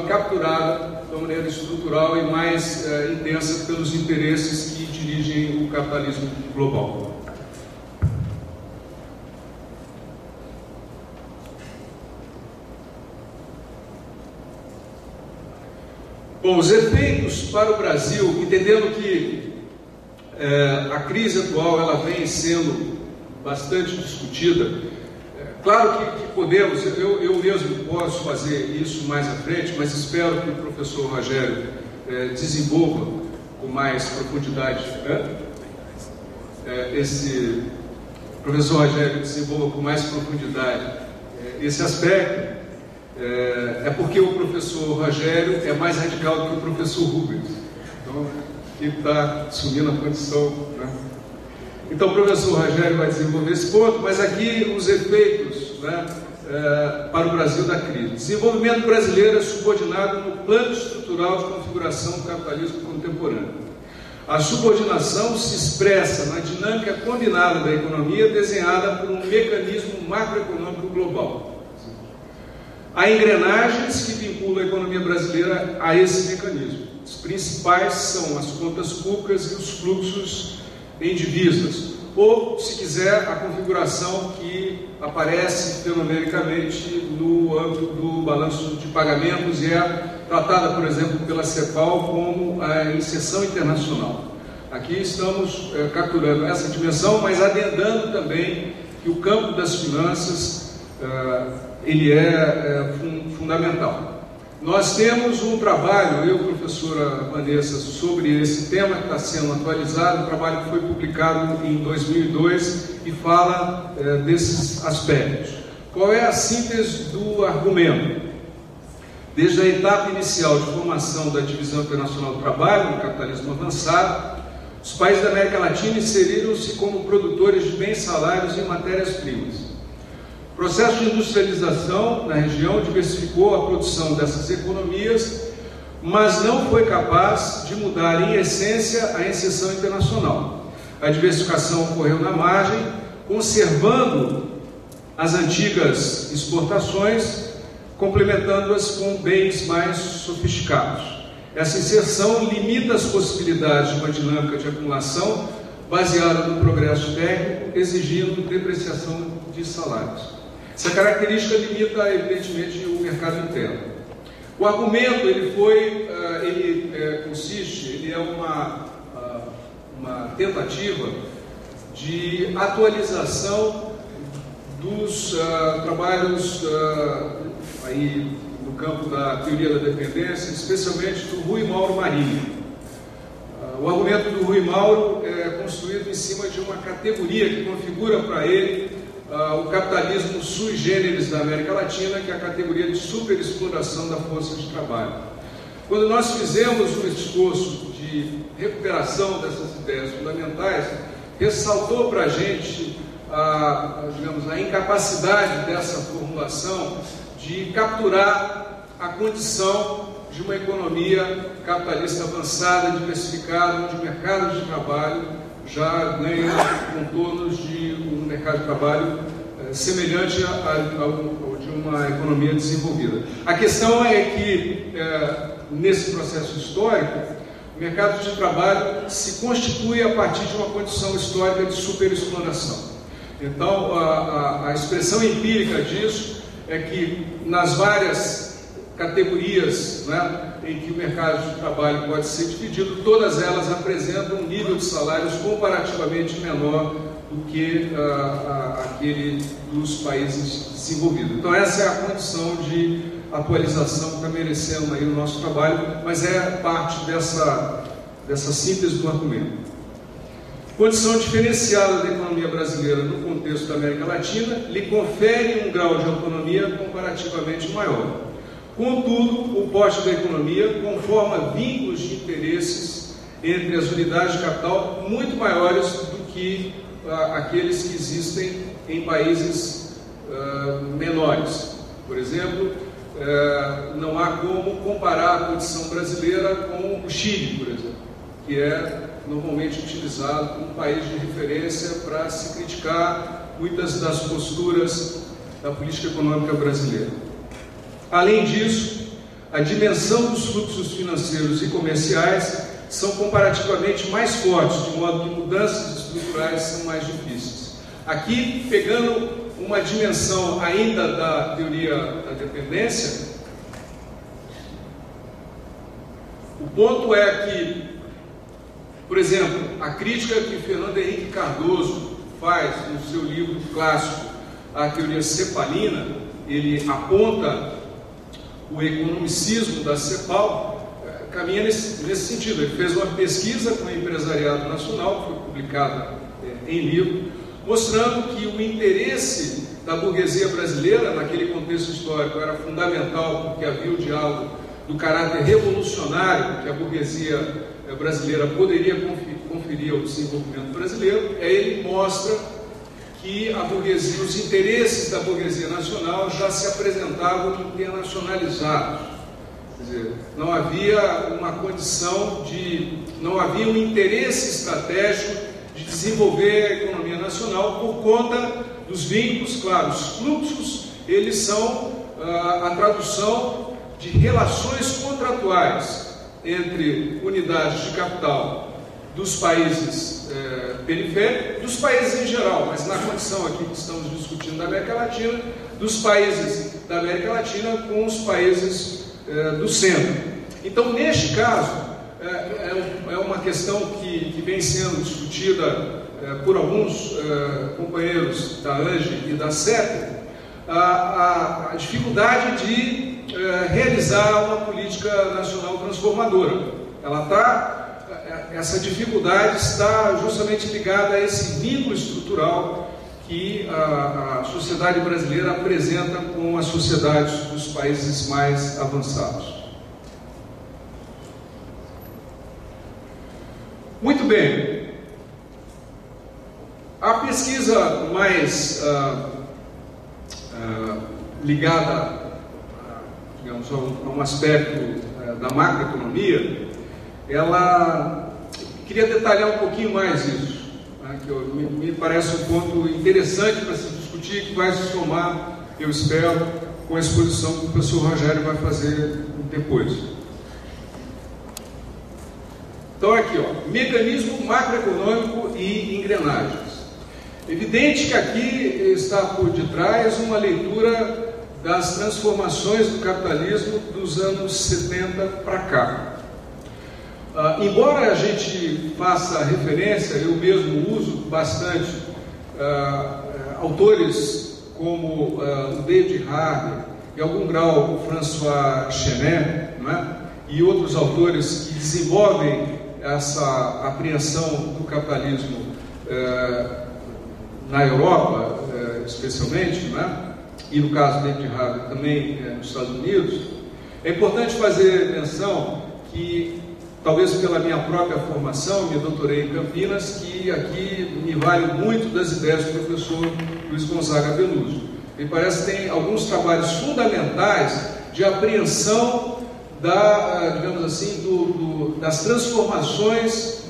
capturada de uma maneira estrutural e mais intensa pelos interesses que dirigem o capitalismo global. Bom, os efeitos para o Brasil, entendendo que a crise atual ela vem sendo bastante discutida. Claro que podemos, eu mesmo posso fazer isso mais à frente, mas espero que o professor Rogério desenvolva com mais profundidade, professor Rogério desenvolva com mais profundidade esse aspecto. É porque o professor Rogério é mais radical do que o professor Rubens, então ele está assumindo a condição, né? Então o professor Rogério vai desenvolver esse ponto, mas aqui os efeitos, né, para o Brasil da crise. Desenvolvimento brasileiro é subordinado no plano estrutural de configuração do capitalismo contemporâneo. A subordinação se expressa na dinâmica combinada da economia desenhada por um mecanismo macroeconômico global. Há engrenagens que vinculam a economia brasileira a esse mecanismo. Os principais são as contas públicas e os fluxos em divisas, ou, se quiser, a configuração que aparece fenomenicamente no âmbito do balanço de pagamentos e é tratada, por exemplo, pela CEPAL como a inserção internacional. Aqui estamos capturando essa dimensão, mas adendando também que o campo das finanças ele é fundamental. Nós temos um trabalho, eu, professora Vanessa, sobre esse tema que está sendo atualizado, um trabalho que foi publicado em 2002 e fala desses aspectos. Qual é a síntese do argumento? Desde a etapa inicial de formação da Divisão Internacional do Trabalho, no capitalismo avançado, os países da América Latina inseriram-se como produtores de bens, salários e matérias-primas. O processo de industrialização na região diversificou a produção dessas economias, mas não foi capaz de mudar em essência a inserção internacional. A diversificação ocorreu na margem, conservando as antigas exportações, complementando-as com bens mais sofisticados. Essa inserção limita as possibilidades de uma dinâmica de acumulação baseada no progresso técnico, exigindo depreciação de salários. Essa característica limita, evidentemente, o mercado interno. O argumento, ele é uma tentativa de atualização dos trabalhos aí no campo da teoria da dependência, especialmente do Rui Mauro Marinho. O argumento do Rui Mauro é construído em cima de uma categoria que configura para ele o capitalismo sui generis da América Latina, que é a categoria de superexploração da força de trabalho. Quando nós fizemos um esforço de recuperação dessas ideias fundamentais, ressaltou para a gente a incapacidade dessa formulação de capturar a condição de uma economia capitalista avançada, diversificada, onde o mercado de trabalho já ganha contornos de um mercado de trabalho semelhante ao de uma economia desenvolvida. A questão é que, nesse processo histórico, o mercado de trabalho se constitui a partir de uma condição histórica de superexploração. Então, a expressão empírica disso é que, nas várias categorias, né, em que o mercado de trabalho pode ser dividido, todas elas apresentam um nível de salários comparativamente menor do que aquele dos países desenvolvidos. Então essa é a condição de atualização que está merecendo aí o nosso trabalho, mas é parte dessa síntese do argumento. Condição diferenciada da economia brasileira no contexto da América Latina lhe confere um grau de autonomia comparativamente maior. Contudo, o porte da economia conforma vínculos de interesses entre as unidades de capital muito maiores do que aqueles que existem em países menores. Por exemplo, não há como comparar a condição brasileira com o Chile, por exemplo, que é normalmente utilizado como país de referência para se criticar muitas das posturas da política econômica brasileira. Além disso, a dimensão dos fluxos financeiros e comerciais são comparativamente mais fortes, de modo que mudanças estruturais são mais difíceis. Aqui, pegando uma dimensão ainda da teoria da dependência, o ponto é que, por exemplo, a crítica que Fernando Henrique Cardoso faz no seu livro clássico, A Teoria Cepalina, ele aponta o economicismo da CEPAL, caminha nesse sentido. Ele fez uma pesquisa com o empresariado nacional, que foi publicada em livro, mostrando que o interesse da burguesia brasileira, naquele contexto histórico, era fundamental, porque havia o diálogo do caráter revolucionário que a burguesia brasileira poderia conferir ao desenvolvimento brasileiro. Aí ele mostra que a burguesia, os interesses da burguesia nacional já se apresentavam internacionalizados. Quer dizer, não havia uma condição não havia um interesse estratégico de desenvolver a economia nacional por conta dos vínculos. Claro, os fluxos, eles são a tradução de relações contratuais entre unidades de capital dos países periféricos, dos países em geral, mas na condição aqui que estamos discutindo da América Latina, dos países da América Latina com os países do centro. Então, neste caso, é uma questão que vem sendo discutida por alguns companheiros da ANGE e da CEP, a dificuldade de realizar uma política nacional transformadora. Essa dificuldade está justamente ligada a esse vínculo estrutural que a sociedade brasileira apresenta com as sociedades dos países mais avançados. Muito bem. A pesquisa mais ligada, digamos, a um aspecto da macroeconomia, ela queria detalhar um pouquinho mais isso, né, que me parece um ponto interessante para se discutir, que vai se somar, eu espero, com a exposição que o professor Rogério vai fazer depois. Então aqui, ó, mecanismo macroeconômico e engrenagens. Evidente que aqui está por detrás uma leitura das transformações do capitalismo dos anos 70 para cá. Embora a gente faça referência, eu mesmo uso bastante autores como o David Harvey, em algum grau o François Chenet, não é? E outros autores que desenvolvem essa apreensão do capitalismo na Europa, especialmente, não é? E no caso do David Harvey também nos Estados Unidos. É importante fazer menção que, talvez pela minha própria formação, me doutorei em Campinas, que aqui me vale muito das ideias do professor Luiz Gonzaga Venuso. Me parece que tem alguns trabalhos fundamentais de apreensão digamos assim, das transformações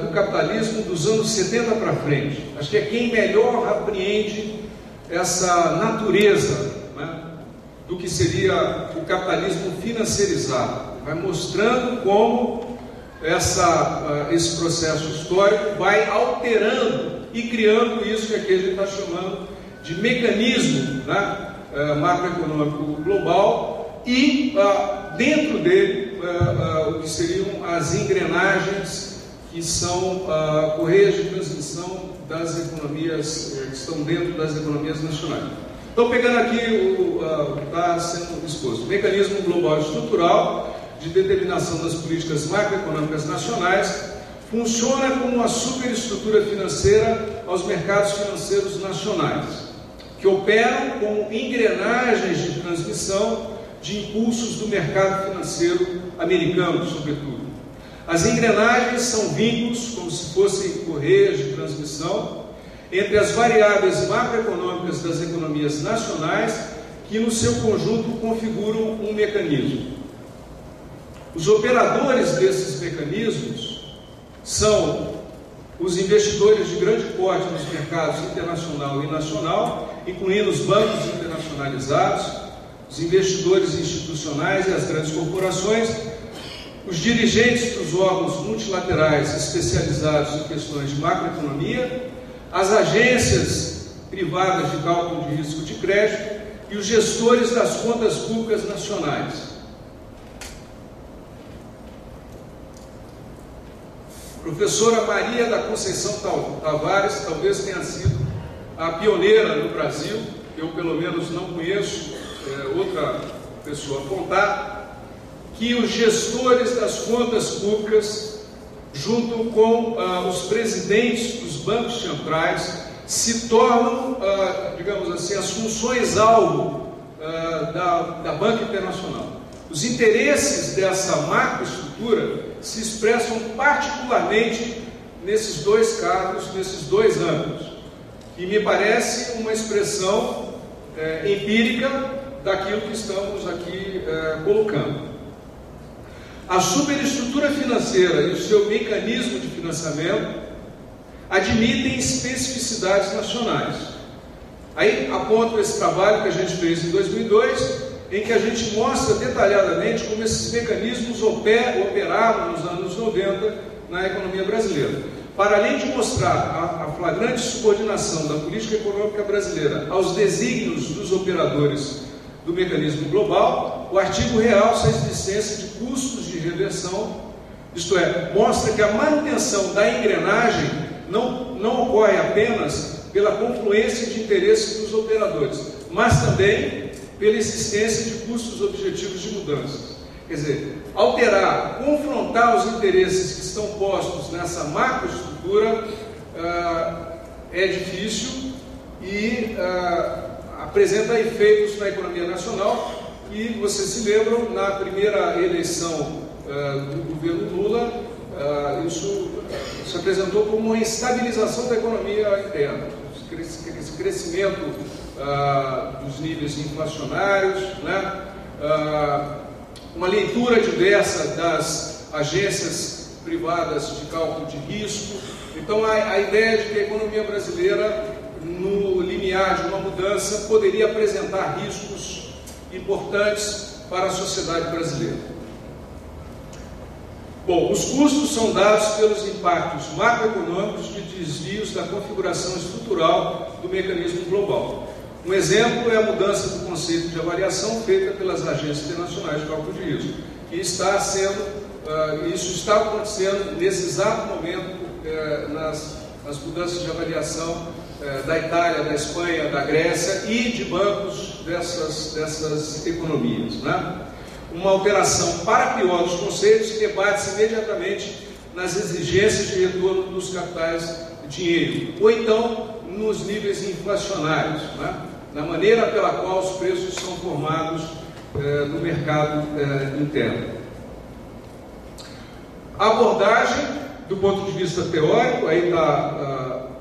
do capitalismo dos anos 70 para frente. Acho que é quem melhor apreende essa natureza, né, do que seria o capitalismo financeirizado. Vai mostrando como esse processo histórico vai alterando e criando isso que aqui a gente está chamando de mecanismo, né, macroeconômico global, e dentro dele o que seriam as engrenagens, que são correias de transmissão das economias que estão dentro das economias nacionais. Então, pegando aqui o que está sendo exposto: mecanismo global estrutural de determinação das políticas macroeconômicas nacionais, funciona como uma superestrutura financeira aos mercados financeiros nacionais, que operam como engrenagens de transmissão de impulsos do mercado financeiro americano, sobretudo. As engrenagens são vínculos, como se fossem correias de transmissão, entre as variáveis macroeconômicas das economias nacionais, que no seu conjunto configuram um mecanismo. Os operadores desses mecanismos são os investidores de grande porte nos mercados internacional e nacional, incluindo os bancos internacionalizados, os investidores institucionais e as grandes corporações, os dirigentes dos órgãos multilaterais especializados em questões de macroeconomia, as agências privadas de cálculo de risco de crédito e os gestores das contas públicas nacionais. A professora Maria da Conceição Tavares talvez tenha sido a pioneira no Brasil, eu pelo menos não conheço outra pessoa apontar, que os gestores das contas públicas, junto com os presidentes dos bancos centrais, se tornam, digamos assim, as funções-alvo da banca internacional. Os interesses dessa macroestrutura se expressam particularmente nesses dois cargos, nesses dois âmbitos, e me parece uma expressão empírica daquilo que estamos aqui colocando. A superestrutura financeira e o seu mecanismo de financiamento admitem especificidades nacionais. Aí aponto esse trabalho que a gente fez em 2002, em que a gente mostra detalhadamente como esses mecanismos operavam nos anos 90 na economia brasileira. Para além de mostrar a flagrante subordinação da política econômica brasileira aos desígnios dos operadores do mecanismo global, o artigo realça a existência de custos de reversão, isto é, mostra que a manutenção da engrenagem não ocorre apenas pela confluência de interesses dos operadores, mas também pela existência de custos objetivos de mudanças. Quer dizer, alterar, confrontar os interesses que estão postos nessa macroestrutura é difícil e apresenta efeitos na economia nacional, e vocês se lembram, na primeira eleição do governo Lula, isso se apresentou como uma estabilização da economia interna, esse crescimento dos níveis inflacionários, né? Uma leitura diversa das agências privadas de cálculo de risco. Então a ideia de que a economia brasileira, no limiar de uma mudança, poderia apresentar riscos importantes para a sociedade brasileira. Bom, os custos são dados pelos impactos macroeconômicos de desvios da configuração estrutural do mecanismo global. Um exemplo é a mudança do conceito de avaliação feita pelas agências internacionais de cálculo de risco, que isso está acontecendo nesse exato momento nas mudanças de avaliação da Itália, da Espanha, da Grécia e de bancos dessas economias, né? Uma alteração para pior dos conceitos debate-se imediatamente nas exigências de retorno dos capitais de dinheiro, ou então nos níveis inflacionários, né? Na maneira pela qual os preços são formados no mercado interno. A abordagem, do ponto de vista teórico, aí está